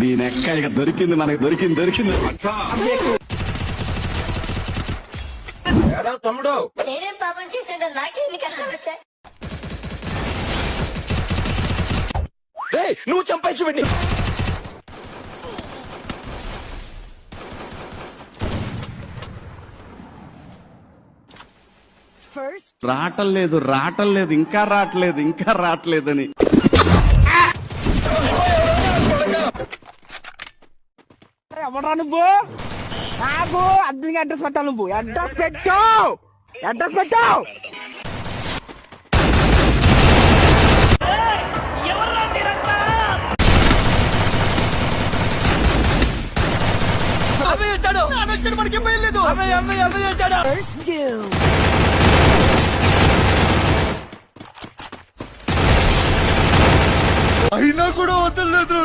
దీని ఎక్క ఇక దొరికింది, మనకి దొరికింది. తమ్ముడు నేనేం పాపం చేశాడో నాకేంది కష్టం వచ్చాయి. నువ్వు చంపచ్చు పెట్టి రావటం లేదు, ఇంకా రావట్లేదని. ఎవరా నువ్వు? నాకు అర్జున్గా అడ్రస్ పెట్టావు. నువ్వు అడ్రస్ పెట్టావు. అయినా కూడా వదలలేదు.